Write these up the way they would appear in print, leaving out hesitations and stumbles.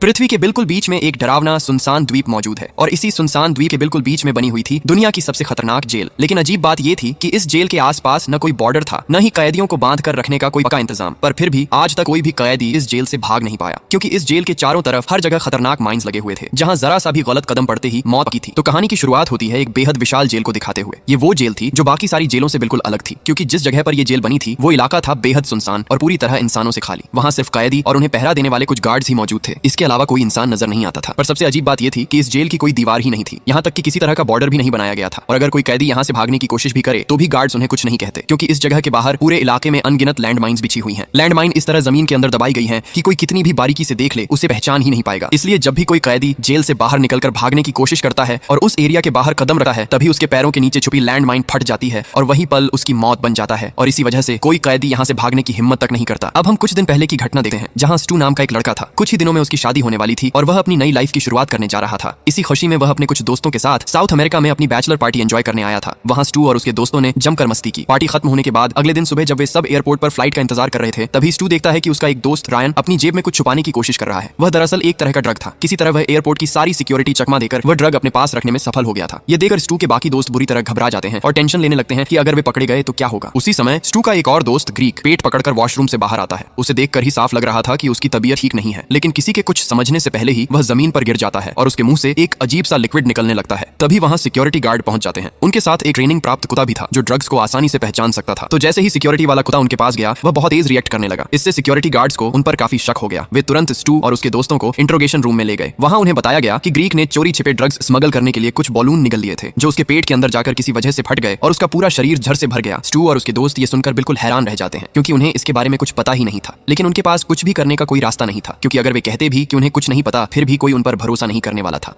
पृथ्वी के बिल्कुल बीच में एक डरावना सुनसान द्वीप मौजूद है और इसी सुनसान द्वीप के बिल्कुल बीच में बनी हुई थी दुनिया की सबसे खतरनाक जेल। लेकिन अजीब बात यह थी कि इस जेल के आसपास न कोई बॉर्डर था, न ही कैदियों को बांध कर रखने का कोई पक्का इंतजाम। पर फिर भी आज तक कोई भी कैदी इस जेल से भाग नहीं पाया, क्योंकि इस जेल के चारों तरफ हर जगह खतरनाक माइंस लगे हुए थे, जहां जरा सा भी गलत कदम पड़ते ही मौत की थी। तो कहानी की शुरुआत होती है एक बेहद विशाल जेल को दिखाते हुए। ये वो जेल थी जो बाकी सारी जेलों से बिल्कुल अलग थी, क्योंकि जिस जगह पर यह जेल बनी थी वो इलाका था बेहद सुनसान और पूरी तरह इंसानों से खाली। वहां सिर्फ कैदी और उन्हें पहरा देने वाले कुछ गार्ड्स ही मौजूद थे। इसके अलावा कोई इंसान नजर नहीं आता था। पर सबसे अजीब बात यह थी कि इस जेल की कोई दीवार ही नहीं थी, यहाँ तक कि किसी तरह का बॉर्डर भी नहीं बनाया गया था। और अगर कोई कैदी यहाँ से भागने की कोशिश भी करे तो भी गार्ड्स उन्हें कुछ नहीं कहते, क्योंकि इस जगह के बाहर पूरे इलाके में अनगिनत लैंड माइन्स बिछी हुई हैं। लैंड माइन इस तरह जमीन के अंदर दबाई गई हैं कि कोई कितनी भी बारीकी से देख ले उसे पहचान ही नहीं पाएगा। इसलिए जब भी कोई कैदी जेल से बाहर निकलकर भागने की कोशिश करता है और उस एरिया के बाहर कदम रखता है, तभी उसके पैरों के नीचे छुपी लैंड माइन फट जाती है और वही पल उसकी मौत बन जाता है। और इसी वजह से कोई कैदी यहाँ से भागने की हिम्मत तक नहीं करता। अब हम कुछ दिन पहले की घटना देखते हैं, जहाँ स्टू नाम का एक लड़का था। कुछ ही दिनों में उसकी शादी होने वाली थी और वह अपनी नई लाइफ की शुरुआत करने जा रहा था। इसी खुशी में वह अपने कुछ दोस्तों के साथ साउथ अमेरिका में अपनी बैचलर पार्टी एंजॉय करने आया था। वहां स्टू और उसके दोस्तों ने जमकर मस्ती की। पार्टी खत्म होने के बाद अगले दिन सुबह जब वे सब एयरपोर्ट पर फ्लाइट का इंतजार कर रहे थे, तभी स्टू देखता है कि उसका एक दोस्त रायन अपनी जेब में कुछ छुपाने की कोशिश कर रहा है। वह दरअसल एक तरह का ड्रग था। किसी तरह वह एयरपोर्ट की सारी सिक्योरिटी चकमा देकर वह ड्रग अपने पास रखने में सफल हो गया था। ये देखकर स्टू के बाकी दोस्त बुरी तरह घबरा जाते हैं और टेंशन लेने लगते हैं कि अगर वे पकड़े गए तो क्या होगा। उसी समय स्टू का एक और दोस्त ग्रीक पेट पकड़कर वॉशरूम से बाहर आता है। उसे देखकर ही साफ लग रहा था कि उसकी तबीयत ठीक नहीं है, लेकिन किसी के कुछ समझने से पहले ही वह जमीन पर गिर जाता है और उसके मुंह से एक अजीब सा लिक्विड निकलने लगता है। तभी वहां सिक्योरिटी गार्ड पहुंच जाते हैं। उनके साथ एक ट्रेनिंग प्राप्त कुत्ता भी था जो ड्रग्स को आसानी से पहचान सकता था। तो जैसे ही सिक्योरिटी वाला कुत्ता उनके पास गया, वह बहुत तेज रिएक्ट करने लगा। इससे सिक्योरिटी गार्ड्स को उन पर काफी शक हो गया। वे तुरंत स्टू और उसके दोस्तों को इंट्रोगेशन रूम में ले गए। वहां उन्हें बताया गया कि ग्रीक ने चोरी छिपे ड्रग्स स्मगल करने के लिए कुछ बॉलून निगल लिए थे, जो उसके पेट के अंदर जाकर किसी वजह से फट गए और उसका पूरा शरीर झर से भर गया। स्टू और उसके दोस्त ये सुनकर बिल्कुल हैरान रह जाते हैं, क्योंकि उन्हें इसके बारे में कुछ पता ही नहीं था। लेकिन उनके पास कुछ भी करने का कोई रास्ता नहीं था, क्योंकि अगर वे कहते भी कि उन्हें कुछ नहीं पता, फिर भी कोई उन पर भरोसा नहीं करने वाला था।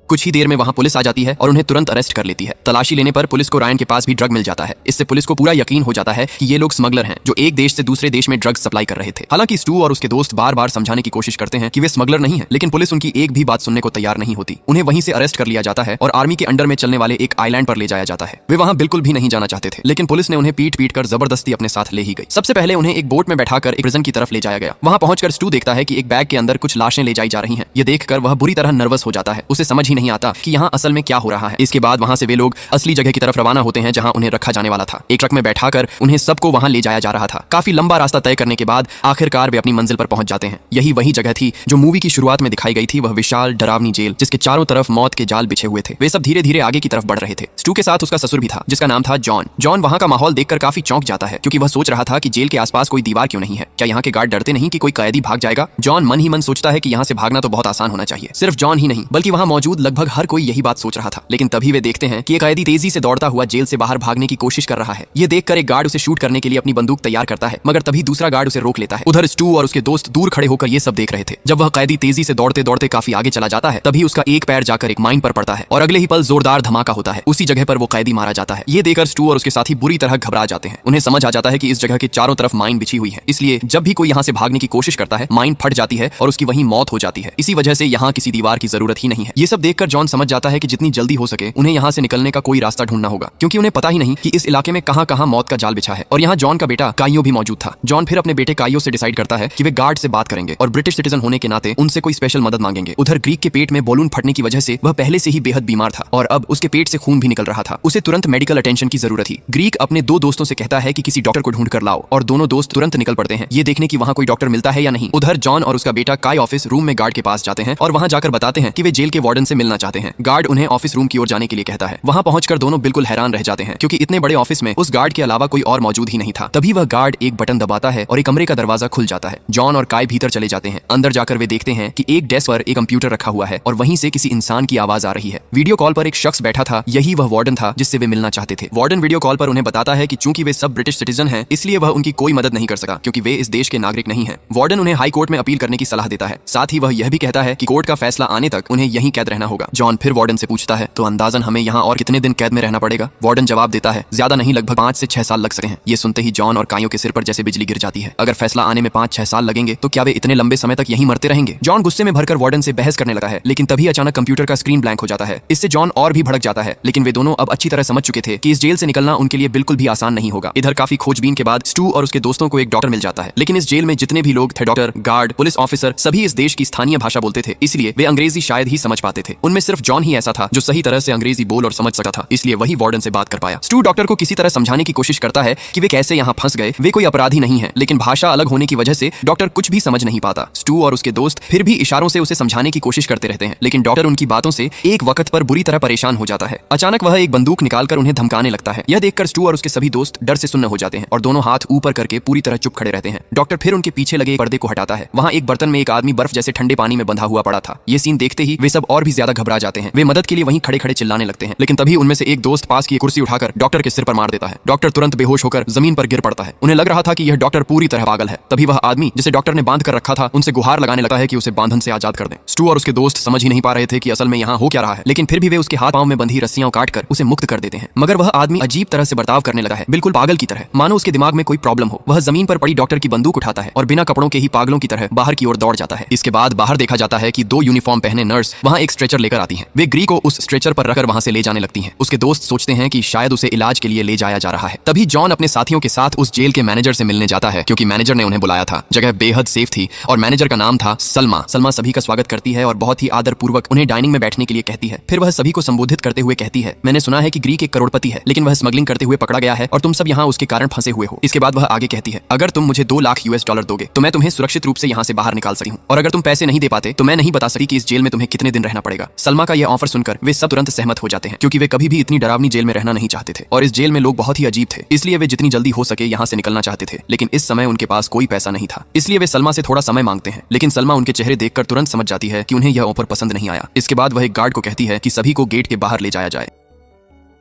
कुछ ही देर में वहां पुलिस आ जाती है और उन्हें तुरंत अरेस्ट कर लेती है। तलाशी लेने पर पुलिस को रायन के पास भी ड्रग मिल जाता है। इससे पुलिस को पूरा यकीन हो जाता है कि ये लोग स्मगलर हैं, जो एक देश से दूसरे देश में ड्रग्स सप्लाई कर रहे थे। हालांकि स्टू और उसके दोस्त बार बार समझाने की कोशिश करते हैं कि वे स्मगलर नहीं है, लेकिन पुलिस उनकी एक भी बात सुनने को तैयार नहीं होती। उन्हें वहीं से अरेस्ट कर लिया जाता है और आर्मी के अंडर में चलने वाले एक आइलैंड पर ले जाया जाता है। वे वहां बिल्कुल भी नहीं जाना चाहते थे, लेकिन पुलिस ने उन्हें पीट पीट कर जबरदस्ती अपने साथ ले ही गई। सबसे पहले उन्हें एक बोट में बैठाकर एक प्रिजन की तरफ ले जाया गया। वहां पहुंचकर स्टू देखता है कि एक बैग के अंदर कुछ लाशें ले जाई जा रही हैं। ये देखकर वह बुरी तरह नर्वस हो जाता है। उसे समझ ही नहीं आता कि यहाँ असल में क्या हो रहा है। इसके बाद वहां से वे लोग असली जगह की तरफ रवाना होते हैं, जहां उन्हें रखा जाने वाला था। एक ट्रक में बैठाकर उन्हें सबको वहां ले जाया जा रहा था। काफी लंबा रास्ता तय करने के बाद आखिरकार वे अपनी मंजिल पर पहुंच जाते हैं। यही वही जगह थी जो मूवी की शुरुआत में दिखाई गई थी, वह विशाल डरावनी जेल, जिसके चारों तरफ मौत के जाल बिछे हुए थे। वे सब धीरे धीरे आगे की तरफ बढ़ रहे थे। स्टू के साथ उसका ससुर भी था, जिसका नाम था जॉन। जॉन वहां का माहौल देखकर काफी चौंक जाता है, क्योंकि वह सोच रहा था कि जेल के आसपास कोई दीवार क्यों नहीं है। क्या यहाँ के गार्ड डरते नहीं कि कोई कैदी भाग जाएगा? जॉन मन ही मन सोचता है कि यहाँ से भागना तो बहुत आसान होना चाहिए। सिर्फ जॉन ही नहीं, बल्कि वहां मौजूद लगभग हर कोई यही बात सोच रहा था। लेकिन तभी वे देखते हैं कि एक कैदी तेजी से दौड़ता हुआ जेल से बाहर भागने की कोशिश कर रहा है। ये देखकर एक गार्ड उसे शूट करने के लिए अपनी बंदूक तैयार करता है, मगर तभी दूसरा गार्ड उसे रोक लेता है। उधर स्टू और उसके दोस्त दूर खड़े होकर ये सब देख रहे थे। जब वह कैदी तेजी से दौड़ते दौड़ते काफी आगे चला जाता है, तभी उसका एक पैर जाकर एक माइन पर पड़ता है और अगले ही पल जोरदार धमाका होता है। उसी जगह पर वो कैदी मारा जाता है। ये देखकर स्टू और उसके साथी बुरी तरह घबरा जाते हैं। उन्हें समझ आ जाता है कि इस जगह के चारों तरफ माइन बिछी हुई है, इसलिए जब भी कोई यहाँ से भागने की कोशिश करता है, माइन फट जाती है और उसकी वहीं मौत हो जाती है। इसी वजह से यहाँ किसी दीवार की जरूरत ही नहीं है। ये सब देखकर जॉन समझ जाता है कि जितनी जल्दी हो सके उन्हें यहाँ से निकलने का कोई रास्ता ढूंढना होगा, क्योंकि उन्हें पता ही नहीं कि इस इलाके में कहां कहां मौत का जाल बिछा है। और यहाँ जॉन का बेटा काइयो भी मौजूद था। जॉन फिर अपने बेटे काइयो से डिसाइड करता है कि वे गार्ड से बात करेंगे और ब्रिटिश सिटीजन होने के नाते उनसे कोई स्पेशल मदद मांगेंगे। उधर ग्रीक के पेट में बॉलून फटने की वजह से वह पहले से ही बेहद बीमार था और अब उसके पेट से खून भी निकल रहा था। उसे तुरंत मेडिकल अटेंशन की जरूरत थी। ग्रीक अपने दो दोस्तों से कहता है कि किसी डॉक्टर को ढूंढ कर लाओ और दोनों दोस्त तुरंत निकल पड़ते हैं, ये देखने की वहां कोई डॉक्टर मिलता है या नहीं। उधर जॉन और उसका बेटा काय ऑफिस रूम में गार्ड के पास जाते हैं और वहां जाकर बताते हैं कि वे जेल के वार्डन से मिलना चाहते हैं। गार्ड उन्हें ऑफिस रूम की ओर जाने के लिए कहता है। वहां पहुंचकर दोनों बिल्कुल हैरान रह जाते हैं, क्योंकि इतने बड़े ऑफिस में उस गार्ड के अलावा कोई और मौजूद ही नहीं था। तभी वह गार्ड एक बटन दबाता है और एक कमरे का दरवाजा खुल जाता है। जॉन और काय भीतर चले जाते हैं। अंदर जाकर वे देखते हैं कि एक डेस्क पर एक कंप्यूटर रखा हुआ है और वहीं से किसी इंसान की आवाज आ रही है। वीडियो कॉल पर एक शख्स बैठा था, यही वह वार्डन था जिससे वे मिलना चाहते थे। वार्डन वीडियो कॉल पर उन्हें बताता है कि चूंकि वे सब ब्रिटिश सिटीजन हैं, इसलिए वह उनकी कोई मदद नहीं कर सका, क्योंकि वे इस देश के नागरिक नहीं हैं। वार्डन उन्हें हाई कोर्ट में अपील करने की सलाह देता है। साथ ही वह यह भी कहता है कि कोर्ट का फैसला आने तक उन्हें यहीं कैद रहना होगा। जॉन फिर वार्डन से पूछता है, तो अंदाजन हमें यहाँ और कितने दिन कैद में रहना पड़ेगा? वार्डन जवाब देता है, ज्यादा नहीं, लगभग 5 से 6 साल लग सकते हैं। ये सुनते ही जॉन और काइयो के सिर पर जैसे बिजली गिर जाती है। अगर फैसला आने में 5-6 साल लगेंगे तो क्या वे इतने लंबे समय तक यहीं मरते रहेंगे? जॉन गुस्से में भरकर वार्डन से बहस करने लगा है, लेकिन तभी अचानक कंप्यूटर का स्क्रीन ब्लैंक हो जाता है। इससे जॉन और भी भड़क जाता है, लेकिन वे दोनों अब अच्छी तरह समझ चुके थे कि इस जेल से निकलना उनके लिए बिल्कुल भी आसान नहीं होगा। इधर काफी खोजबीन के बाद स्टू और उसके दोस्तों को एक डॉक्टर मिल जाता है, लेकिन इस जेल में जितने भी लोग थे, डॉक्टर, गार्ड, पुलिस ऑफिसर, सभी इस देश की स्थानीय भाषा बोलते थे, इसलिए वे अंग्रेजी शायद ही समझ पाते थे। उनमें सिर्फ जॉन ही ऐसा था जो सही तरह से अंग्रेजी बोल और समझ सकता था, इसलिए वही वार्डन से बात कर पाया। स्टू डॉक्टर को किसी तरह समझाने की कोशिश करता है कि वे कैसे यहाँ फंस गए, वे कोई अपराधी नहीं है, लेकिन भाषा अलग होने की वजह से डॉक्टर कुछ भी समझ नहीं पाता। स्टू और उसके दोस्त फिर भी इशारों से उसे समझाने की कोशिश करते रहते हैं, लेकिन डॉक्टर उनकी बातों से एक वक्त पर बुरी तरह परेशान हो जाता है। अचानक वह एक बंदूक निकालकर उन्हें धमकाने लगता है। यह देखकर स्टू और उसके सभी दोस्त डर से सुन्न हो जाते हैं और दोनों हाथ ऊपर करके पूरी तरह चुप खड़े रहते हैं। डॉक्टर फिर उनके पीछे लगे पर्दे को हटाता है। वहाँ एक बर्तन में एक आदमी बर्फ जैसे ठंडे पानी में बंधा हुआ पड़ा था। ये सीन देखते ही वे सब और भी ज्यादा घबरा जाते हैं। वे मदद के लिए वहीं खड़े खड़े चिल्लाने लगते हैं, लेकिन तभी उनमें से एक दोस्त पास की कुर्सी उठाकर डॉक्टर के सिर पर मार देता है। डॉक्टर तुरंत बेहोश होकर जमीन पर गिर पड़ता है। उन्हें लग रहा था कि यह डॉक्टर पूरी तरह पागल है। तभी वह आदमी जिसे डॉक्टर ने बांध कर रखा था उनसे गुहार लगाने लगता है कि उसे बांधन से आजाद कर दें। स्टू और उसके दोस्त समझ ही नहीं पा रहे थे कि असल में यहाँ हो क्या रहा है, लेकिन फिर भी वे उसके हाथ पांव में बंधी रस्सियां काटकर उसे मुक्त कर देते हैं। मगर वह आदमी अजीब तरह से बर्ताव करने लगा है, बिल्कुल पागल की तरह, मानो उसके दिमाग में कोई प्रॉब्लम हो। वह जमीन पर पड़ी डॉक्टर की बंदूक उठाता है और बिना कपड़ों के ही पागलों की तरह बाहर की ओर दौड़ जाता है। इसके बाद बाहर देखा जाता है कि 2 यूनिफॉर्म पहने नर्स वहाँ एक स्ट्रेचर लेकर आती हैं। वे ग्री को उस स्ट्रेचर पर रखकर वहाँ से ले जाने लगती हैं। उसके दोस्त सोचते हैं कि शायद उसे इलाज के लिए ले जाया जा रहा है। तभी जॉन अपने साथियों के साथ उस जेल के मैनेजर से मिलने जाता है, क्योंकि मैनेजर ने उन्हें बुलाया था। जगह बेहद सेफ थी और मैनेजर का नाम था सलमा। सलमा सभी का स्वागत करती है और बहुत ही आदर पूर्वक उन्हें डाइनिंग में बैठने के लिए कहती है। फिर वह सभी को संबोधित करते हुए कहती है, मैंने सुना है कि ग्री एक करोड़पति है, लेकिन वह स्मगलिंग करते हुए पकड़ा गया है और तुम सब यहाँ उसके कारण फंसे हुए हो। इसके बाद वह आगे कहती है, अगर तुम मुझे 2 लाख US$ दोगे तो मैं तुम्हें सुरक्षित रूप से यहाँ से बाहर निकाल सकती हूँ, और अगर तुम पैसे नहीं दे पाते तो मैं नहीं बता सकती कि इस जेल में तुम्हें कितने दिन रहना पड़ेगा। सलमा का यह ऑफर सुनकर वे सब तुरंत सहमत हो जाते हैं, क्योंकि वे कभी भी इतनी डरावनी जेल में रहना नहीं चाहते थे और इस जेल में लोग बहुत ही अजीब थे, इसलिए वे जितनी जल्दी हो सके यहाँ से निकलना चाहते थे। लेकिन इस समय उनके पास कोई पैसा नहीं था, इसलिए वे सलमा से थोड़ा समय मांगते हैं, लेकिन सलमा उनके चेहरे देखकर तुरंत समझ जाती है कि उन्हें यह ऑफर पसंद नहीं आया। इसके बाद वह एक गार्ड को कहती है कि सभी को गेट के बाहर ले जाया जाए।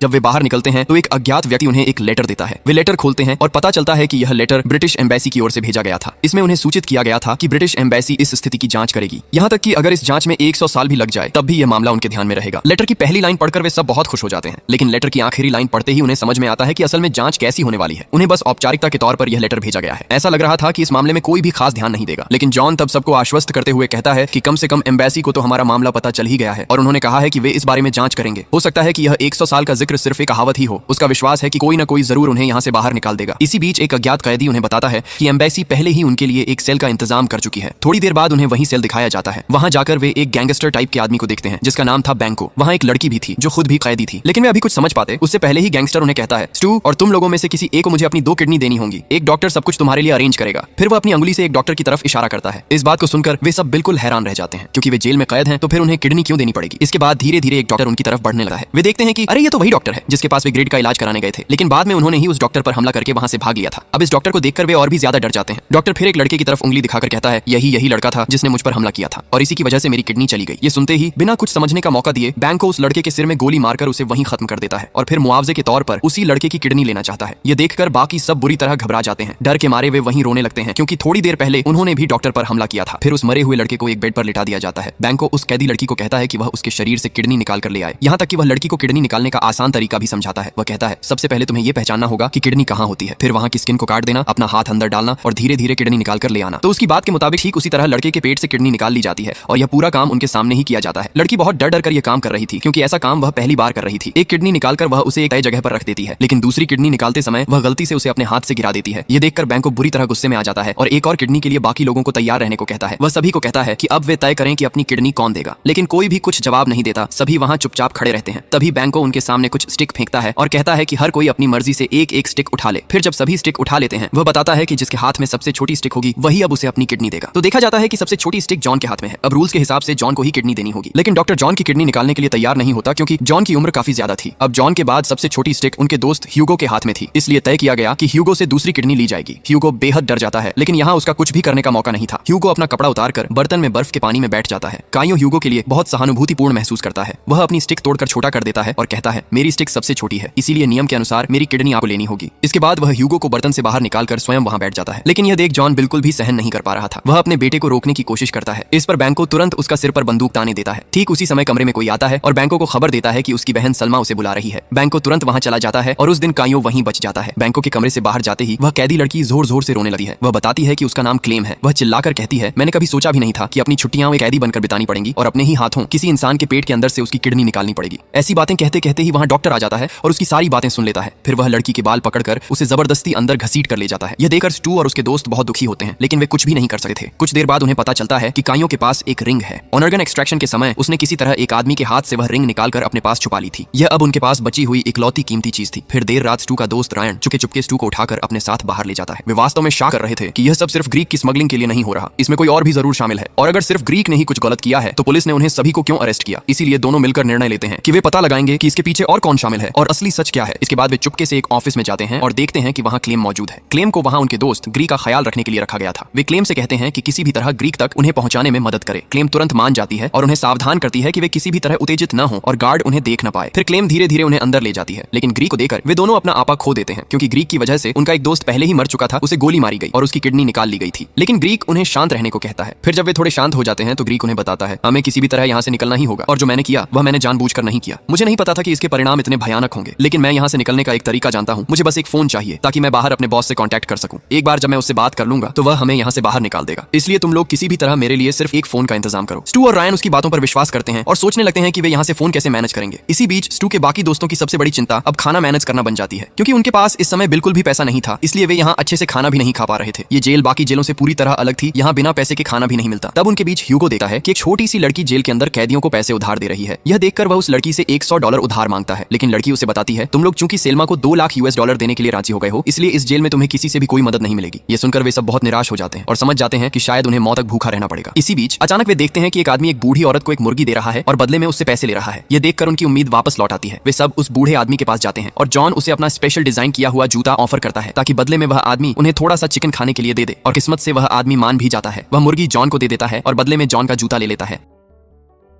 जब वे बाहर निकलते हैं तो एक अज्ञात व्यक्ति उन्हें एक लेटर देता है। वे लेटर खोलते हैं और पता चलता है कि यह लेटर ब्रिटिश एम्बेसी की ओर से भेजा गया था। इसमें उन्हें सूचित किया गया था कि ब्रिटिश एम्बेसी इस स्थिति की जांच करेगी, यहाँ तक कि अगर इस जांच में 100 साल भी लग जाए तब भी यह मामला उनके ध्यान में रहेगा। लेटर की पहली लाइन पढ़कर वे सब बहुत खुश हो जाते हैं, लेकिन लेटर की आखिरी लाइन पढ़ते ही उन्हें समझ में आता है कि असल में जांच कैसी होने वाली है। उन्हें बस औपचारिकता के तौर पर यह लेटर भेजा गया है। ऐसा लग रहा था कि इस मामले में कोई भी खास ध्यान नहीं देगा, लेकिन जॉन तब सबको आश्वस्त करते हुए कहता है कि कम से कम एम्बेसी को तो हमारा मामला पता चल ही गया है और उन्होंने कहा है कि वे इस बारे में जांच करेंगे। हो सकता है कि यह 100 साल का जिक्र सिर्फ एक कहावत ही हो। उसका विश्वास है कि कोई ना कोई जरूर उन्हें यहाँ से बाहर निकाल देगा। इसी बीच एक अज्ञात कैदी उन्हें बताता है कि एम्बेसी पहले ही उनके लिए एक सेल का इंतजाम कर चुकी है। थोड़ी देर बाद उन्हें वही सेल दिखाया जाता है। वहाँ जाकर वे एक गैंगस्टर टाइप के आदमी को देखते हैं जिसका नाम था बैंको। वहाँ एक लड़की भी थी जो खुद भी कैदी थी, लेकिन वे अभी कुछ समझ पाते उससे पहले ही गैंगस्टर उन्हें कहता है, स्टू और तुम लोगों में से किसी एक को मुझे अपनी 2 किडनी देनी होंगी। एक डॉक्टर सब कुछ तुम्हारे लिए अरेंज करेगा। फिर वह अपनी अंगुली से एक डॉक्टर की तरफ इशारा करता है। इस बात को सुनकर वे सब बिल्कुल हैरान रह जाते हैं, क्योंकि वे जेल में कैद हैं तो फिर उन्हें किडनी क्यों देनी पड़ेगी। इसके बाद धीरे धीरे एक डॉक्टर उनकी तरफ बढ़ने लगा है। वे देखते हैं कि अरे ये तो वही डॉक्टर है जिसके पास वे ग्रेड का इलाज कराने गए थे, लेकिन बाद में उन्होंने ही उस डॉक्टर पर हमला करके वहां से भाग लिया था। अब इस डॉक्टर को देखकर वे और भी ज्यादा डर जाते हैं। डॉक्टर फिर एक लड़के की तरफ उंगली दिखाकर कहता है, यही लड़का था जिसने मुझ पर हमला किया था और इसी की वजह से मेरी किडनी चली गई। ये सुनते ही बिना कुछ समझने का मौका दिए बैंक को उस लड़के के सिर में गोली मारकर उसे वहीं खत्म कर देता है और फिर मुआवजे के तौर पर उसी लड़के की किडनी लेना चाहता है। ये देखकर बाकी सब बुरी तरह घबरा जाते हैं। डर के मारे वे वहीं रोने लगते हैं, क्योंकि थोड़ी देर पहले उन्होंने भी डॉक्टर पर हमला किया था। फिर उस मरे हुए लड़के को एक बेड पर लिटा दिया जाता है। बैंक को उस कैदी लड़की को कहता है कि वह उसके शरीर से किडनी निकाल कर ले आए। यहाँ तक कि वह लड़की को किडनी निकालने का आसान तरीका भी समझाता है। वह कहता है, सबसे पहले तुम्हें यह पहचानना होगा कि किडनी कहाँ होती है, फिर वहाँ की स्किन को काट देना, अपना हाथ अंदर डालना और धीरे धीरे किडनी निकाल कर ले आना। तो उसकी बात के मुताबिक ठीक उसी तरह लड़के के पेट से किडनी निकाल ली जाती है और यह पूरा काम उनके सामने ही किया जाता है। लड़की बहुत डर डर कर यह काम कर रही थी, क्योंकि ऐसा काम वह पहली बार कर रही थी। एक किडनी निकालकर वह उसे एक तय जगह पर रख देती है, लेकिन दूसरी किडनी निकालते समय वह गलती से उसे अपने हाथ से गिरा देती है। ये देखकर बैंक को बुरी तरह गुस्से में आ जाता है और एक और किडनी के लिए बाकी लोगों को तैयार रहने को कहता है। वह सभी को कहता है कि अब वे तय करें कि अपनी किडनी कौन देगा, लेकिन कोई भी कुछ जवाब नहीं देता। सभी वहाँ चुपचाप खड़े रहते हैं। तभी बैंक को उनके सामने कुछ स्टिक फेंकता है और कहता है कि हर कोई अपनी मर्जी से एक एक स्टिक उठा ले। फिर जब सभी स्टिक उठा लेते हैं, वह बताता है कि जिसके हाथ में सबसे छोटी स्टिक होगी वही अब उसे अपनी किडनी देगा। तो देखा जाता है कि सबसे छोटी स्टिक जॉन के हाथ में है। अब रूल्स के हिसाब से जॉन को ही किडनी देनी होगी, लेकिन डॉक्टर जॉन की किडनी निकालने के लिए तैयार नहीं होता, क्योंकि जॉन की उम्र काफी ज्यादा थी। अब जॉन के बाद सबसे छोटी स्टिक उनके दोस्त ह्यूगो के हाथ में थी, इसलिए तय किया गया कि ह्यूगो से दूसरी किडनी ली जाएगी। ह्यूगो बेहद डर जाता है, लेकिन यहाँ उसका कुछ भी करने का मौका नहीं था। ह्यूगो अपना कपड़ा उतारकर बर्तन में बर्फ के पानी में बैठ जाता है। काइयो ह्यूगो के लिए बहुत सहानुभूतिपूर्ण महसूस करता है। वह अपनी स्टिक तोड़कर छोटा कर देता है और कहता है, मेरी स्टिक सबसे छोटी है, इसीलिए नियम के अनुसार मेरी किडनी आपको लेनी होगी। इसके बाद वह ह्यूगो को बर्तन से बाहर निकालकर स्वयं वहां बैठ जाता है, लेकिन यह देख जॉन बिल्कुल भी सहन नहीं कर पा रहा था। वह अपने बेटे को रोकने की कोशिश करता है। इस पर बैंको तुरंत उसका सिर पर बंदूक ताने देता है। ठीक उसी समय कमरे में कोई आता है और बैंको को खबर देता है कि उसकी बहन सलमा उसे बुला रही है। बैंको तुरंत वहां चला जाता है और उस दिन कायो वहीं बच जाता है। बैंको के कमरे से बाहर जाते ही वह कैदी लड़की जोर जोर से रोने लगी है। वह बताती है कि उसका नाम क्लेम है। वह चिल्लाकर कहती है, मैंने कभी सोचा भी नहीं था कि अपनी छुट्टियां एक कैदी बनकर बितानी पड़ेंगी और अपने ही हाथों किसी इंसान के पेट के अंदर से उसकी किडनी निकालनी पड़ेगी। ऐसी बातें कहते कहते ही वहां डॉक्टर आ जाता है और उसकी सारी बातें सुन लेता है। फिर वह लड़की के बाल पकड़कर उसे जबरदस्ती अंदर घसीट कर ले जाता है। यह देखकर स्टू और उसके दोस्त बहुत दुखी होते हैं, लेकिन वे कुछ भी नहीं कर सकते थे। कुछ देर बाद उन्हें पता चलता है कि कायो के पास एक रिंग है। ऑर्गन एक्सट्रैक्शन के समय उसने किसी तरह एक आदमी के हाथ से वह रिंग निकालकर अपने पास छुपा ली थी। यह अब उनके पास बची हुई इकलौती कीमती चीज थी। फिर देर रात स्टू का दोस्त रायन चुपके चुपके स्टू को उठाकर अपने साथ बाहर ले जाता है। वे वास्तव में शक कर रहे थे कि यह सब सिर्फ ग्रीक की स्मगलिंग के लिए नहीं हो रहा, इसमें कोई और भी जरूर शामिल है। और अगर सिर्फ ग्रीक ने ही कुछ गलत किया है तो पुलिस ने उन्हें सभी को क्यों अरेस्ट किया। इसीलिए दोनों मिलकर निर्णय लेते हैं कि वे पता लगाएंगे कि इसके पीछे और कौन शामिल है और असली सच क्या है। इसके बाद वे चुपके से एक ऑफिस में जाते हैं और देखते हैं कि वहां क्लेम मौजूद है। क्लेम को वहां उनके दोस्त ग्रीक का ख्याल रखने के लिए रखा गया था। वे क्लेम से कहते हैं कि किसी भी तरह ग्रीक तक उन्हें पहुंचाने में मदद करे। क्लेम तुरंत मान जाती है और उन्हें सावधान करती है कि वे किसी भी तरह उत्तेजित न हो और गार्ड उन्हें देख न पाए। फिर क्लेम धीरे धीरे उन्हें अंदर ले जाती है, लेकिन ग्रीक को देखकर वे दोनों अपना आपा खो देते हैं, क्योंकि ग्रीक की वजह से उनका एक दोस्त पहले ही मर चुका था, उसे गोली मारी गई और उसकी किडनी निकाल ली गई थी। लेकिन ग्रीक उन्हें शांत रहने को कहता है। फिर जब वे थोड़े शांत हो जाते हैं तो ग्रीक उन्हें बताता है, हमें किसी भी तरह यहाँ से निकलना ही होगा और जो मैंने किया वह मैंने जानबूझकर नहीं किया। मुझे नहीं पता था कि इसके परिणाम इतने भयानक होंगे, लेकिन मैं यहाँ से निकलने का एक तरीका जानता हूँ। मुझे बस एक फोन चाहिए ताकि मैं बाहर अपने बॉस से कांटेक्ट कर सकूं। एक बार जब मैं उससे बात कर लूंगा तो वह हमें यहाँ से बाहर निकाल देगा। इसलिए तुम लोग किसी भी तरह मेरे लिए सिर्फ एक फोन का इंतजाम करो। स्टू और रायन उसकी बातों पर विश्वास करते हैं और सोचने लगते हैं कि वे यहाँ से फोन कैसे मैनेज करेंगे। इसी बीच स्टू के बाकी दोस्तों की सबसे बड़ी चिंता अब खाना मैनेज करना बन जाती है, क्योंकि उनके पास इस समय बिल्कुल भी पैसा नहीं था, इसलिए वे यहाँ अच्छे से खाना भी नहीं खा पा रहे थे। ये जेल बाकी जेलों से पूरी तरह अलग थी, यहाँ बिना पैसे के खाना भी नहीं मिलता। तब उनके बीच ह्यूगो देखता है कि एक छोटी सी लड़की जेल के अंदर कैदियों को पैसे उधार दे रही है। यह देखकर वह उस लड़की से $100 उधार मांगता है, लेकिन लड़की उसे बताती है, तुम लोग चूंकि सेल्मा को $2 लाख देने के लिए राजी हो गए हो, इसलिए इस जेल में तुम्हें किसी से भी कोई मदद नहीं मिलेगी। ये सुनकर वे सब बहुत निराश हो जाते हैं और समझ जाते हैं कि शायद उन्हें मौत तक भूखा रहना पड़ेगा। इसी बीच अचानक वे देखते हैं कि एक आदमी एक बूढ़ी औरत को एक मुर्गी दे रहा है और बदले में उससे पैसे ले रहा है। ये देखकर उनकी उम्मीद वापस लौट आती है। वे सब उस बूढ़े आदमी के पास जाते हैं और जॉन उसे अपना स्पेशल डिजाइन किया हुआ जूता ऑफर करता है ताकि बदले में वह आदमी उन्हें थोड़ा सा चिकन खाने के लिए दे दे। और किस्मत से वह आदमी मान भी जाता है। वह मुर्गी जॉन को दे देता है और बदले में जॉन का जूता ले लेता है।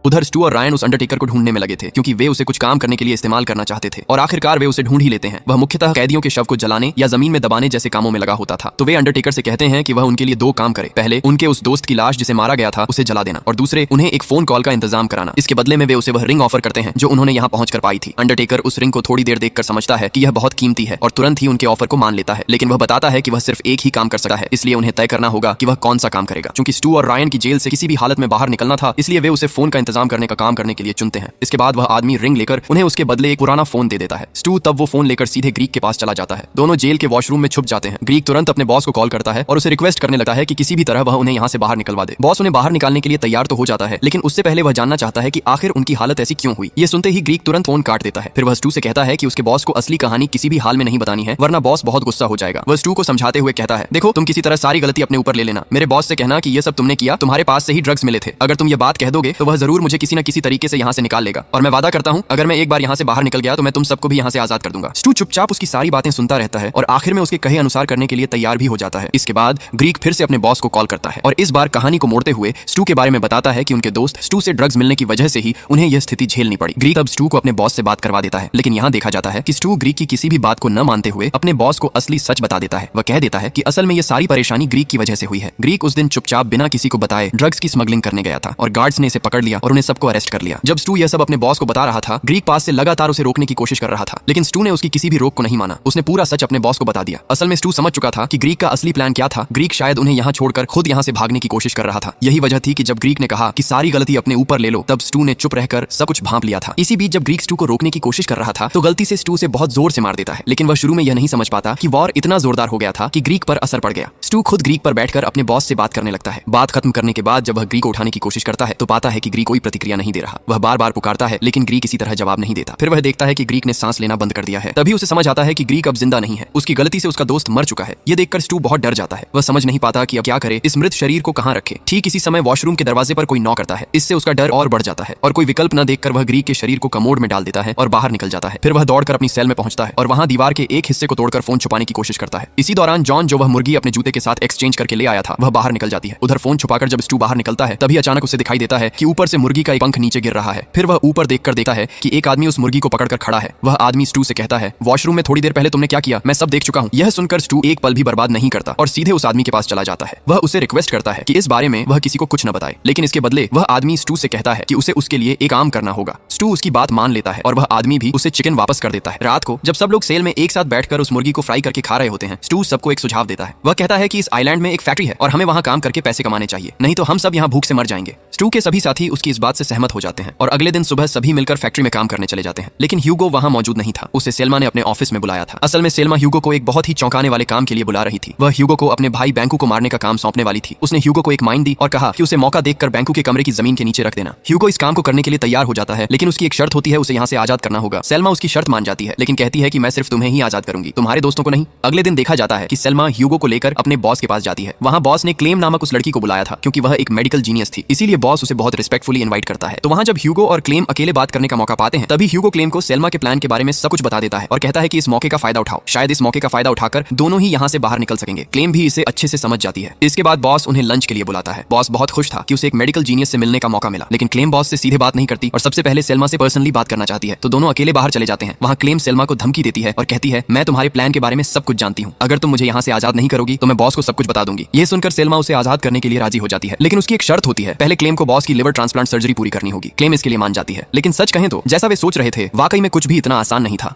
उधर स्टू और रायन उस अंडरटेकर को ढूंढने में लगे थे, क्योंकि वे उसे कुछ काम करने के लिए इस्तेमाल करना चाहते थे और आखिरकार वे उसे ढूंढ ही लेते हैं। वह मुख्यतः कैदियों के शव को जलाने या जमीन में दबाने जैसे कामों में लगा होता था। तो वे अंडरटेकर से कहते हैं कि वह उनके लिए 2 काम करे। पहले उनके उस दोस्त की लाश जिसे मारा गया था उसे जला देना, और दूसरे उन्हें एक फोन कॉल का इंतजाम कराना। इसके बदले में वे उसे वह रिंग ऑफर करते हैं जो उन्होंने यहाँ पहुंचकर पाई थी। अंडरटेकर उस रिंग को थोड़ी देर देखकर समझता है कि यह बहुत कीमती है और तुरंत ही उनके ऑफर को मान लेता है, लेकिन वह बताता है कि वह सिर्फ एक ही काम कर सकता है, इसलिए उन्हें तय करना होगा कि वह कौन सा काम करेगा। क्योंकि स्टू और रायन की जेल से किसी भी हालत में बाहर निकलना था, इसलिए वे उसे फोन का इंतजाम करने का काम के लिए चुनते हैं। इसके बाद वह आदमी रिंग लेकर उन्हें उसके बदले एक पुराना फोन दे देता है। स्टू तब वो फोन लेकर सीधे ग्रीक के पास चला जाता है। दोनों जेल के वॉशरूम में छुप जाते हैं। ग्रीक तुरंत अपने बॉस को कॉल करता है और उसे रिक्वेस्ट करने लगता है कि किसी भी तरह वह उन्हें यहाँ से बाहर निकलवा दे। बॉस उन्हें बाहर निकालने के लिए तैयार तो हो जाता है, लेकिन उससे पहले वह जानना चाहता है कि आखिर उनकी हालत ऐसी क्यों हुई। ये सुनते ही ग्रीक तुरंत फोन काट देता है। फिर वह स्टू से कहता है कि उसके बॉस को असली कहानी किसी भी हाल में नहीं बतानी है, वरना बॉस बहुत गुस्सा हो जाएगा। वह स्टू को समझाते हुए कहता है, देखो तुम किसी तरह सारी गलती अपने ऊपर ले लेना। मेरे बॉस से कहना कि ये सब तुमने किया, तुम्हारे पास से ही ड्रग्स मिले थे। अगर तुम ये बात कह दोगे तो वह जरूर मुझे किसी न किसी तरीके से यहाँ से निकाल लेगा, और मैं वादा करता हूँ अगर मैं एक बार यहाँ से बाहर निकल गया तो मैं तुम सबको भी यहाँ से आजाद कर दूंगा। स्टू चुपचाप उसकी सारी बातें सुनता रहता है और आखिर में उसके कहे अनुसार करने के लिए तैयार भी हो जाता है। इसके बाद ग्रीक फिर से अपने बॉस को कॉल करता है और इस बार कहानी को मोड़ते हुए स्टू के बारे में बताता है कि उनके दोस्त स्टू से ड्रग्स मिलने की वजह से ही उन्हें यह स्थिति झेलनी पड़ी। ग्रीक अब स्टू को अपने बॉस से बात करवा देता है, लेकिन यहाँ देखा जाता है कि स्टू ग्रीक की किसी भी बात को न मानते हुए अपने बॉस को असली सच बता देता है। वह कह देता है कि असल में यह सारी परेशानी ग्रीक की वजह से हुई है। ग्रीक उस दिन चुपचाप बिना किसी को बताए ड्रग्स की स्मगलिंग करने गया था और गार्ड्स ने इसे पकड़ लिया और उन्हें सबको अरेस्ट कर लिया। जब स्टू यह सब अपने बॉस को बता रहा था, ग्रीक पास से लगातार उसे रोकने की कोशिश कर रहा था, लेकिन स्टू ने उसकी किसी भी रोक को नहीं माना। उसने पूरा सच अपने बॉस को बता दिया। असल में स्टू समझ चुका था कि ग्रीक का असली प्लान क्या था। ग्रीक शायद उन्हें यहाँ छोड़कर खुद यहाँ से भागने की कोशिश कर रहा था। यही वजह थी कि जब ग्रीक ने कहा कि सारी गलती अपने ऊपर ले लो, तब स्टू ने चुप रहकर सब कुछ भांप लिया था। इसी बीच जब ग्रीक स्टू को रोकने की कोशिश कर रहा था तो गलती से स्टू से बहुत जोर से मार देता है, लेकिन वह शुरू में यह नहीं समझ पाता कि वॉर इतना जोरदार हो गया था कि ग्रीक पर असर पड़ गया। स्टू खुद ग्रीक पर बैठकर अपने बॉस से बात करने लगता है। बात खत्म करने के बाद जब वह ग्रीक को उठाने की कोशिश करता है तो पाता है कि ग्रीक कोई प्रतिक्रिया नहीं दे रहा। वह बार बार पुकारता है, लेकिन ग्रीक इसी तरह जवाब नहीं देता। फिर वह देखता है कि ग्रीक ने सांस लेना बंद कर दिया है। तभी उसे समझ आता है कि ग्रीक अब जिंदा नहीं है। उसकी गलती से उसका दोस्त मर चुका है। यह देखकर स्टू बहुत डर जाता है। वह समझ नहीं पाता कि अब क्या करे, इस मृत शरीर को कहाँ रखे। ठीक इसी समय वॉशरूम के दरवाजे पर कोई नॉक करता है। इससे उसका डर और बढ़ जाता है और कोई विकल्प न देखकर वह ग्रीक के शरीर को कमोड में डाल देता है और बाहर निकल जाता है। फिर वह दौड़कर अपनी सेल में पहुंचता है और वहां दीवार के एक हिस्से को तोड़कर फोन छुपाने की कोशिश करता है। इसी दौरान जॉन, जो वह मुर्गी अपने जूते के साथ एक्सचेंज करके ले आया था, वह बाहर निकल जाती है। उधर फोन छुपाकर जब स्टू बाहर निकलता है तभी अचानक उसे दिखाई देता है कि ऊपर से मुर्गी का एक पंख नीचे गिर रहा है। फिर वह ऊपर देखकर देखता है कि एक आदमी उस मुर्गी को पकड़कर खड़ा है। वह आदमी स्टू से कहता है, वॉशरूम में थोड़ी देर पहले तुमने क्या किया मैं सब देख चुका हूँ। यह सुनकर स्टू एक पल भी बर्बाद नहीं करता और सीधे उस आदमी के पास चला जाता है। वह उसे रिक्वेस्ट करता है कि इस बारे में वह किसी को कुछ न बताए, लेकिन इसके बदले वह आदमी स्टू से कहता है कि उसे उसके लिए एक काम करना होगा। स्टू उसकी बात मान लेता है और वह आदमी भी उसे चिकन वापस कर देता है। रात को जब सब लोग सेल में एक साथ बैठकर उस मुर्गी को फ्राई करके खा रहे होते हैं, स्टू सबको एक सुझाव देता है। वह कहता है कि इस आइलैंड में एक फैक्ट्री है और हमें वहां काम करके पैसे कमाने चाहिए, नहीं तो हम सब यहाँ भूख से मर जाएंगे। स्टू के सभी साथी उसकी इस बात से सहमत हो जाते हैं और अगले दिन सुबह सभी मिलकर फैक्ट्री में काम करने चले जाते हैं। लेकिन ह्यूगो वहां मौजूद नहीं था। उसे सेल्मा ने अपने ऑफिस में बुलाया था। असल में सेल्मा ह्यूगो को एक बहुत ही चौंकाने वाले काम के लिए बुला रही थी। वह ह्यूगो को अपने भाई बैंकू को मारने का काम सौंपने वाली थी। उसने ह्यूगो को एक माइन दी और कहा कि उसे मौका देखकर बैंकू के कमरे की जमीन के नीचे रख देना। ह्यूगो इस काम को करने के लिए तैयार हो जाता है, लेकिन उसकी एक शर्त होती है, उसे यहाँ से आजाद करना होगा। सेल्मा उसकी शर्त मान जाती है, लेकिन कहती है कि मैं सिर्फ तुम्हें ही आजाद करूंगी, तुम्हारे दोस्तों को नहीं। अगले दिन देखा जाता है कि सेल्मा ह्यूगो को लेकर अपने बॉस के पास जाती है। वहाँ बॉस ने क्लेम नामक उस लड़की को बुलाया था, क्योंकि वह एक मेडिकल जीनियस थी, इसीलिए बॉस उसे बहुत रिस्पेक्टफुली इनवाइट करता है। तो वहाँ जब ह्यूगो और क्लेम अकेले बात करने का मौका पाते हैं, तभी ह्यूगो क्लेम को सेल्मा के प्लान के बारे में सब कुछ बता देता है और कहता है कि इस मौके का फायदा उठाओ। शायद इस मौके का फायदा उठाकर दोनों ही यहाँ से बाहर निकल सकेंगे। क्लेम भी इसे अच्छे से समझ जाती है। इसके बाद बॉस उन्हें लंच के लिए बुलाता है। बॉस बहुत खुश था कि उसे एक मेडिकल जीनियस से मिलने का मौका मिला, लेकिन क्लेम बॉस से सीधे बात नहीं करती और सबसे पहले सेल्मा से पर्सनली बात करना चाहती है। तो दोनों अकेले बाहर चले जाते हैं। वहाँ क्लेम सेल्मा को धमकी देती है और कहती है, मैं तुम्हारे प्लान के बारे में सब कुछ जानती हूँ, अगर तुम मुझे यहाँ से आजाद नहीं करोगी तो मैं बॉस को सब कुछ बता दूंगी। ये सुनकर सेल्मा उसे आजाद करने के लिए राजी हो जाती है, लेकिन उसकी एक शर्त होती है, पहले क्लेम को बॉस की लिवर ट्रांसप्लांट सर्जरी पूरी करनी होगी। क्लेम इसके लिए मान जाती है, लेकिन सच कहें तो जैसा वे सोच रहे थे वाकई में कुछ भी इतना आसान नहीं था।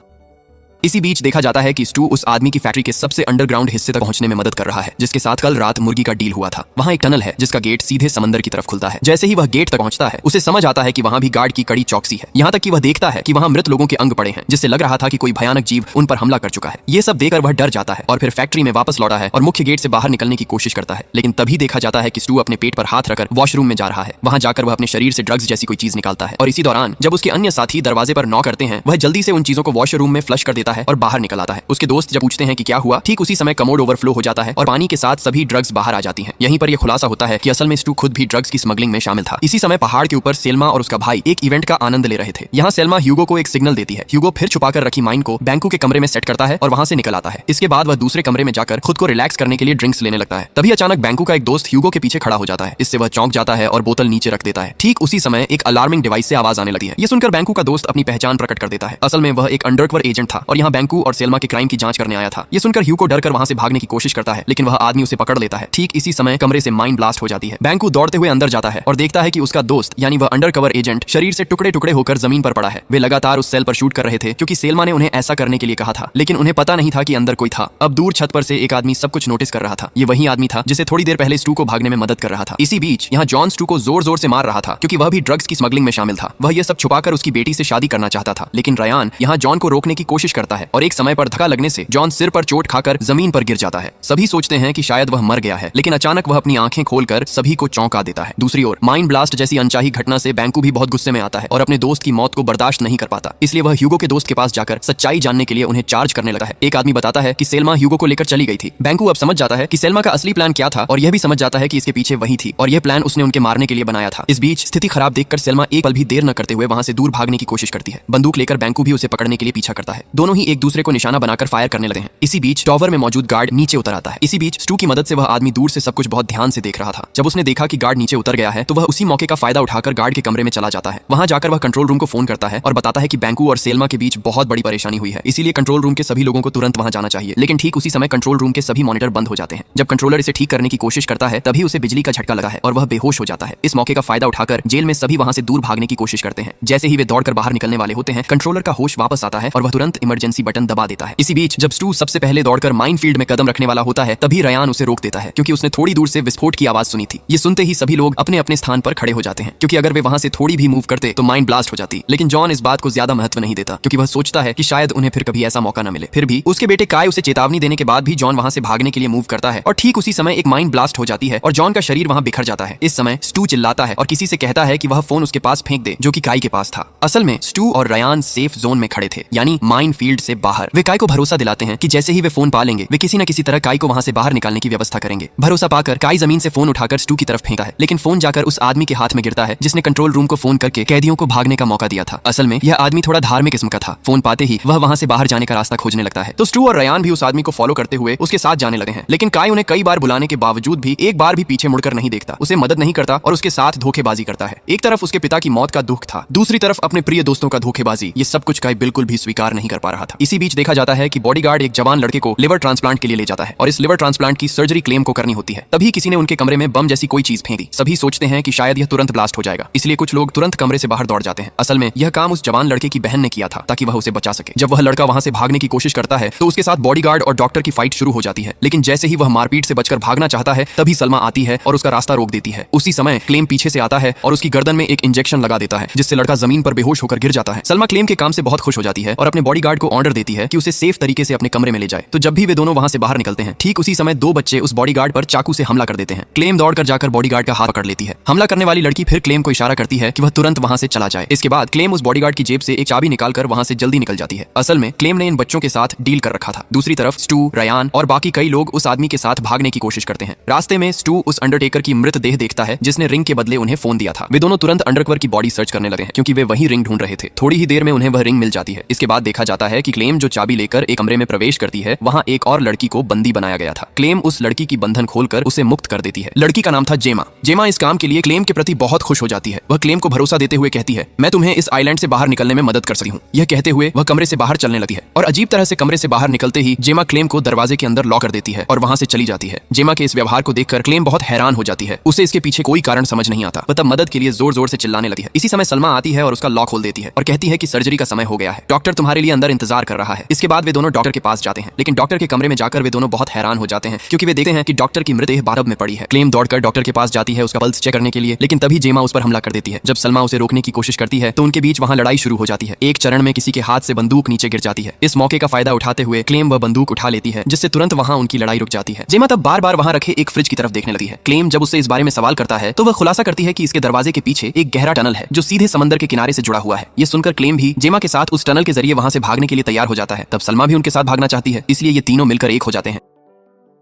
इसी बीच देखा जाता है कि स्टू उस आदमी की फैक्ट्री के सबसे अंडरग्राउंड हिस्से तक पहुंचने में मदद कर रहा है, जिसके साथ कल रात मुर्गी का डील हुआ था। वहां एक टनल है जिसका गेट सीधे समंदर की तरफ खुलता है। जैसे ही वह गेट तक पहुंचता है, उसे समझ आता है कि वहां भी गार्ड की कड़ी चौकसी है। यहाँ तक कि वह देखता है कि वहां मृत लोगों के अंग पड़े हैं, जिससे लग रहा था कि कोई भयानक जीव उन पर हमला कर चुका है। ये सब देखकर वह डर जाता है और फिर फैक्ट्री में वापस लौटा है और मुख्य गेट से बाहर निकलने की कोशिश करता है। लेकिन तभी देखा जाता है कि स्टू अपने पेट पर हाथ रखकर वॉशरूम में जा रहा है। वहां जाकर वह अपने शरीर से ड्रग्स जैसी कोई चीज निकालता है और इसी दौरान जब उसके अन्य साथी दरवाजे पर नॉक करते हैं, वह जल्दी से उन चीजों को वॉशरूम में फ्लश कर देता है और बाहर निकल आता है। उसके दोस्त जब पूछते हैं कि क्या हुआ, ठीक उसी समय कमोड ओवरफ्लो हो जाता है और पानी के साथ सभी ड्रग्स बाहर आ जाती हैं। यहीं पर यह खुलासा होता है कि असल में स्टू खुद भी ड्रग्स की स्मगलिंग में शामिल था। इसी समय पहाड़ के ऊपर सेल्मा और उसका भाई एक इवेंट का आनंद ले रहे थे। यहाँ सेल्मा ह्यूगो को एक सिग्नल देती है। ह्यूगो फिर छुपाकर रखी माइन को बैंकू के कमरे में सेट करता है और वहां से निकल आता है। इसके बाद वह दूसरे कमरे में जाकर खुद को रिलैक्स करने के लिए ड्रिंक्स लेने लगता है। तभी अचानक बैंकू का एक दोस्त ह्यूगो के पीछे खड़ा हो जाता है। इससे वह चौंक जाता है और बोतल नीचे रख देता है। ठीक उसी समय एक अलार्मिंग डिवाइस से आवाज आने लगती है। ये सुनकर बैंकू का दोस्त अपनी पहचान प्रकट कर देता है। असल में वह एक अंडरकवर एजेंट था और यहाँ बैंकू और सेल्मा के क्राइम की जांच करने आया था। ये सुनकर ह्यूगो डरकर वहां से भागने की कोशिश करता है, लेकिन वह आदमी उसे पकड़ लेता है। ठीक इसी समय कमरे से माइन ब्लास्ट हो जाती है। बैंकू दौड़ते हुए अंदर जाता है और देखता है कि उसका दोस्त यानी वह अंडरकवर एजेंट शरीर से टुकड़े टुकड़े होकर जमीन पर पड़ा है। वे लगातार उस सेल पर शूट कर रहे थे क्योंकि सेल्मा ने उन्हें ऐसा करने के लिए कहा था, लेकिन उन्हें पता नहीं था कि अंदर कोई था। अब दूर छत पर से एक आदमी सब कुछ नोटिस कर रहा था। ये वही आदमी था जिसे थोड़ी देर पहले स्टू को भागने में मदद कर रहा था। इसी बीच यहाँ जॉन स्टू को जोर जोर से मार रहा था क्योंकि वह भी ड्रग्स की स्मगलिंग में शामिल था। वह यह सब छुपाकर उसकी बेटी से शादी करना चाहता था, लेकिन रयान यहाँ जॉन को रोकने की कोशिश करता है और एक समय पर धक्का लगने से जॉन सिर पर चोट खाकर जमीन पर गिर जाता है। सभी सोचते हैं कि शायद वह मर गया है, लेकिन अचानक वह अपनी आंखें खोलकर सभी को चौंका देता है। दूसरी ओर माइन ब्लास्ट जैसी अनचाही घटना से बैंकू भी बहुत गुस्से में आता है और अपने दोस्त की मौत को बर्दाश्त नहीं कर पाता। इसलिए वह ह्यूगो के दोस्त के पास जाकर सच्चाई जानने के लिए उन्हें चार्ज करने लगा है। एक आदमी बताता है कि सेल्मा ह्यूगो को लेकर चली गई थी। बैंकू अब समझ जाता है कि सेल्मा का असली प्लान क्या था और यह भी समझ जाता है कि इसके पीछे वही थी और यह प्लान उसने उनके मारने के लिए बनाया था। इस बीच स्थिति खराब देखकर सेल्मा एक पल भी देर न करते हुए वहां से दूर भागने की कोशिश करती है। बंदूक लेकर बैंकू भी उसे पकड़ने के लिए पीछा करता है। दोनों ही एक दूसरे को निशाना बनाकर फायर करने लगते हैं। इसी बीच टॉवर में मौजूद गार्ड नीचे उतर आता है। इसी बीच स्टू की मदद से वह आदमी दूर से सब कुछ बहुत ध्यान से देख रहा था। जब उसने देखा कि गार्ड नीचे उतर गया है तो वह उसी मौके का फायदा उठाकर गार्ड के कमरे में चला जाता है। वहां जाकर वह कंट्रोल रूम को फोन करता है और बताता है कि बैंकू और सेल्मा के बीच बहुत बड़ी परेशानी हुई है, इसीलिए कंट्रोल रूम के सभी लोगों को तुरंत वहां जाना चाहिए। लेकिन ठीक उसी समय कंट्रोल रूम के सभी मॉनिटर बंद हो जाते हैं। जब कंट्रोलर इसे ठीक करने की कोशिश करता है तभी उसे बिजली का झटका लगा है और वह बेहोश हो जाता है। इस मौके का फायदा उठाकर जेल में सभी वहां से दूर भागने की कोशिश करते हैं। जैसे ही वे दौड़कर बाहर निकलने वाले होते हैं, कंट्रोलर का होश वापस आता है और वह तुरंत इमरजेंसी बटन दबा देता है। इसी बीच जब स्टू सबसे पहले दौड़कर माइन फील्ड में कदम रखने वाला होता है, तभी रयान उसे रोक देता है क्योंकि उसने थोड़ी दूर से विस्फोट की आवाज सुनी थी। ये सुनते ही सभी लोग अपने अपने स्थान पर खड़े हो जाते हैं क्योंकि अगर वे वहां से थोड़ी भी मूव करते तो माइन ब्लास्ट हो जाती। लेकिन जॉन इस बात को ज्यादा महत्व नहीं देता क्योंकि वह सोचता है कि शायद उन्हें फिर कभी ऐसा मौका न मिले। फिर भी उसके बेटे काय उसे चेतावनी देने के बाद भी जॉन वहां से भागने के लिए मूव करता है और ठीक उसी समय एक माइन ब्लास्ट हो जाती है और जॉन का शरीर वहां बिखर जाता है। इस समय स्टू चिल्लाता है और किसी से कहता है कि वह फोन उसके पास फेंक दे जो कि काय के पास था। असल में स्टू और रयान सेफ जोन में खड़े थे, यानी माइन फील्ड फील्ड से बाहर। वे काई को भरोसा दिलाते हैं कि जैसे ही वे फोन पा लेंगे वे किसी न किसी तरह काई को वहां से बाहर निकालने की व्यवस्था करेंगे। भरोसा पाकर काई जमीन से फोन उठाकर स्टू की तरफ फेंकता है, लेकिन फोन जाकर उस आदमी के हाथ में गिरता है जिसने कंट्रोल रूम को फोन करके कैदियों को भागने का मौका दिया था। असल में यह आदमी थोड़ा धार्मिक किस्म का था। फोन पाते ही वह वहां से बाहर जाने का रास्ता खोजने लगता है। तो स्टू और रयान भी उस आदमी को फॉलो करते हुए उसके साथ जाने लगे हैं, लेकिन काई उन्हें कई बार बुलाने के बावजूद भी एक बार भी पीछे मुड़कर नहीं देखता, उसे मदद नहीं करता और उसके साथ धोखेबाजी करता है। एक तरफ उसके पिता की मौत का दुख था, दूसरी तरफ अपने प्रिय दोस्तों का धोखेबाजी। ये सब कुछ काई बिल्कुल भी स्वीकार नहीं कर पा रहा था। इसी बीच देखा जाता है कि बॉडीगार्ड एक जवान लड़के को लिवर ट्रांसप्लांट के लिए ले जाता है और इस लिवर ट्रांसप्लांट की सर्जरी क्लेम को करनी होती है। तभी किसी ने उनके कमरे में बम जैसी कोई चीज फेंक दी। सभी सोचते हैं कि शायद यह तुरंत ब्लास्ट हो जाएगा, इसलिए कुछ लोग तुरंत कमरे से बाहर दौड़ जाते हैं। असल में यह काम उस जवान लड़के की बहन ने किया था ताकि वह उसे बचा सके। जब वह लड़का वहां से भागने की कोशिश करता है तो उसके साथ बॉडीगार्ड और डॉक्टर की फाइट शुरू हो जाती है, लेकिन जैसे ही वह मारपीट से बचकर भागना चाहता है तभी सलमा आती है और उसका रास्ता रोक देती है। उसी समय क्लेम पीछे से आता है और उसकी गर्दन में एक इंजेक्शन लगा देता है जिससे लड़का जमीन पर बेहोश होकर गिर जाता है। सलमा क्लेम के काम से बहुत खुश हो जाती है और अपने बॉडीगार्ड को ऑर्डर देती है कि उसे सेफ तरीके से अपने कमरे में ले जाए। तो जब भी वे दोनों वहां से बाहर निकलते हैं ठीक उसी समय दो बच्चे उस बॉडीगार्ड पर चाकू से हमला कर देते हैं। क्लेम दौड़कर जाकर बॉडीगार्ड का हाथ पकड़ लेती है। हमला करने वाली लड़की फिर क्लेम को इशारा करती है कि वह तुरंत वहां से चला जाए। इसके बाद क्लेम उस बॉडीगार्ड की जेब से एक चाबी निकालकर वहां से जल्दी निकल जाती है। असल में क्लेम ने इन बच्चों के साथ डील कर रखा था। दूसरी तरफ स्टू, रयान और बाकी कई लोग उस आदमी के साथ भागने की कोशिश करते हैं। रास्ते में स्टू उस अंडरटेकर की मृतदेह देखता है जिसने रिंग के बदले उन्हें फोन दिया था। वे दोनों तुरंत अंडरकवर की बॉडी सर्च करने लगे हैं क्योंकि वे वही रिंग ढूंढ रहे थे। थोड़ी ही देर में उन्हें वह रिंग मिल जाती है। इसके बाद देखा जाता है कि क्लेम जो चाबी लेकर एक कमरे में प्रवेश करती है वहां एक और लड़की को बंदी बनाया गया था। क्लेम उस लड़की की बंधन खोलकर उसे मुक्त कर देती है। लड़की का नाम था जेमा। जेमा इस काम के लिए क्लेम के प्रति बहुत खुश हो जाती है। वह क्लेम को भरोसा देते हुए कहती है, मैं तुम्हें इस आइलैंड से बाहर निकलने में मदद कर सकती हूँ। यह कहते हुए वह कमरे से बाहर चलने लगती है और अजीब तरह से कमरे से बाहर निकलते ही जेमा क्लेम को दरवाजे के अंदर लॉक कर देती है और वहां से चली जाती है। जेमा के इस व्यवहार को देखकर क्लेम बहुत हैरान हो जाती है। उसे इसके पीछे कोई कारण समझ नहीं आता। वह तब मदद के लिए जोर जोर से चिल्लाने लगती है। इसी समय सलमा आती है और उसका लॉक खोल देती है और कहती है कि सर्जरी का समय हो गया है, डॉक्टर तुम्हारे लिए अंदर इंतजार कर रहा है। इसके बाद वे दोनों डॉक्टर के पास जाते हैं, लेकिन डॉक्टर के कमरे में जाकर वे दोनों बहुत हैरान हो जाते हैं क्योंकि वे देखते हैं कि डॉक्टर की मृतदेह बाथटब में पड़ी है। क्लेम दौड़कर डॉक्टर के पास जाती है उसका पल्स चेक करने के लिए, लेकिन तभी जेमा उस पर हमला कर देती है। जब सलमा उसे रोकने की कोशिश करती है तो उनके बीच वहां लड़ाई शुरू हो जाती है। एक चरण में किसी के हाथ से बंदूक नीचे गिर जाती है। इस मौके का फायदा उठाते हुए क्लेम वह बंदूक उठा लेती है जिससे तुरंत वहां उनकी लड़ाई रुक जाती है। जेमा तब बार बार वहां रखे एक फ्रिज की तरफ देखने लगती है। क्लेम जब उससे इस बारे में सवाल करता है तो वह खुलासा करती है कि इसके दरवाजे के पीछे एक गहरा टनल है जो सीधे समंदर के किनारे से जुड़ा हुआ है। ये सुनकर क्लेम भी जेमा के साथ उस टनल के जरिए वहां से भागने के लिए तैयार हो जाता है। तब सलमा भी उनके साथ भागना चाहती है, इसलिए ये तीनों मिलकर एक हो जाते हैं।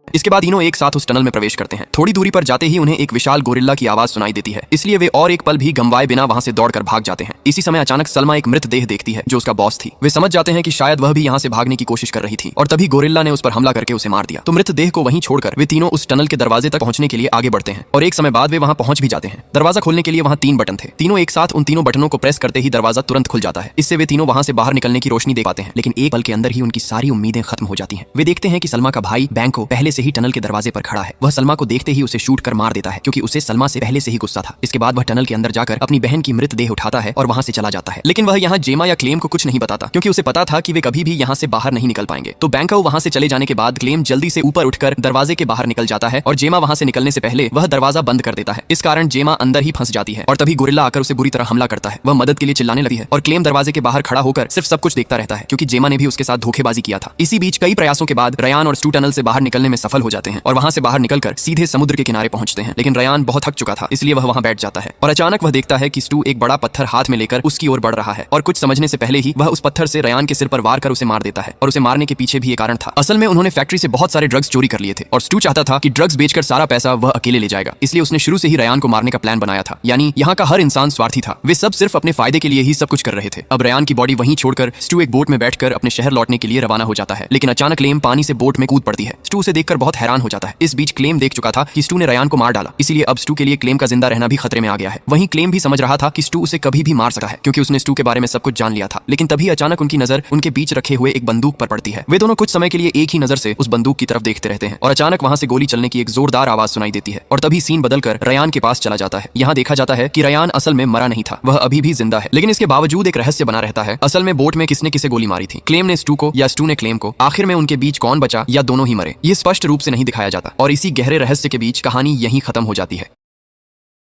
इसके बाद तीनों एक साथ उस टनल में प्रवेश करते हैं। थोड़ी दूरी पर जाते ही उन्हें एक विशाल गोरिल्ला की आवाज सुनाई देती है, इसलिए वे और एक पल भी गंवाए बिना वहां से दौड़कर भाग जाते हैं। इसी समय अचानक सलमा एक मृतदेह देखती है जो उसका बॉस थी। वे समझ जाते हैं कि शायद वह भी यहाँ से भागने की कोशिश कर रही थी और तभी गोरिल्ला ने उस पर हमला करके उसे मार दिया। तो मृतदेह को वहीं छोड़कर वे तीनों उस टनल के दरवाजे तक पहुंचने के लिए आगे बढ़ते हैं और एक समय बाद वे वहां पहुंच भी जाते हैं। दरवाजा खोलने के लिए वहां 3 बटन थे। तीनों एक साथ उन तीनों बटनों को प्रेस करते ही दरवाजा तुरंत खुल जाता है। इससे वे तीनों वहां से बाहर निकलने की रोशनी देख पाते हैं, लेकिन एक पल के अंदर ही उनकी सारी उम्मीदें खत्म हो जाती हैं। वे देखते हैं कि सलमा का भाई बैंको पहले से ही टनल के दरवाजे पर खड़ा है। वह सलमा को देखते ही उसे शूट कर मार देता है क्योंकि उसे सलमा से पहले से ही गुस्सा था। इसके बाद वह टनल के अंदर जाकर अपनी बहन की मृतदेह उठाता है और वहां से चला जाता है, लेकिन वह यहाँ जेमा या क्लेम को कुछ नहीं बताता क्योंकि उसे पता था कि वे कभी भी यहाँ से बाहर नहीं निकल पाएंगे। तो बैंको वहां से चले जाने के बाद क्लेम जल्दी से ऊपर उठकर दरवाजे के बाहर निकल जाता है और जेमा वहां से निकलने से पहले वह दरवाजा बंद कर देता है। इस कारण जेमा अंदर ही फंस जाती है और तभी गोरिल्ला आकर उसे बुरी तरह हमला करता है। वह मदद के लिए चिल्लाने लगती है और क्लेम दरवाजे के बाहर खड़ा होकर सिर्फ सब कुछ देखता रहता है क्योंकि जेमा ने भी उसके साथ धोखेबाजी किया था। इसी बीच कई प्रयासों के बाद रयान और स्टू टनल से बाहर निकलने में सफल हो जाते हैं और वहां से बाहर निकलकर सीधे समुद्र के किनारे पहुंचते हैं, लेकिन रयान बहुत थक चुका था इसलिए वह वहां बैठ जाता है और अचानक वह देखता है कि स्टू एक बड़ा पत्थर हाथ में लेकर उसकी ओर बढ़ रहा है और कुछ समझने से पहले ही वह उस पत्थर से रयान के सिर पर वार कर उसे मार देता है। और उसे मारने के पीछे भी एक कारण था। असल में उन्होंने फैक्ट्री से बहुत सारे ड्रग्स चोरी कर लिए थे और स्टू चाहता था कि ड्रग्स बेचकर सारा पैसा वह अकेले ले जाएगा, इसलिए उसने शुरू से ही रयान को मारने का प्लान बनाया था। यानी यहाँ का हर इंसान स्वार्थी था, वे सब सिर्फ अपने फायदे के लिए ही सब कुछ कर रहे थे। अब रयान की बॉडी वहीं छोड़कर स्टू एक बोट में बैठकर अपने शहर लौटने के लिए रवाना हो जाता है, लेकिन अचानक क्लेम पानी से बोट में कूद पड़ती है। स्टू उसे देखकर बहुत हैरान हो जाता है। इस बीच क्लेम देख चुका था कि स्टू ने रयान को मार डाला, इसीलिए अब स्टू के लिए क्लेम का जिंदा रहना भी खतरे में आ गया है। वहीं क्लेम भी समझ रहा था कि स्टू उसे कभी भी मार सकता है क्योंकि उसने स्टू के बारे में सब कुछ जान लिया था। लेकिन तभी अचानक उनकी नजर उनके बीच रखे हुए एक बंदूक पर पड़ती है। वे दोनों कुछ समय के लिए एक ही नजर से उस बंदूक की तरफ देखते रहते हैं और अचानक वहां से गोली चलने की एक जोरदार आवाज सुनाई देती है और तभी सीन बदलकर रयान के पास चला जाता है। यहाँ देखा जाता है कि रयान असल में मरा नहीं था, वह अभी भी जिंदा है, लेकिन इसके बावजूद एक रहस्य बना रहता है। असल में बोट में किसने किसे गोली मारी थी, क्लेम ने स्टू को या स्टू ने क्लेम को? आखिर में उनके बीच कौन बचा या दोनों ही मरे, ये स्पष्ट रूप से नहीं दिखाया जाता और इसी गहरे रहस्य के बीच कहानी यहीं खत्म हो जाती है।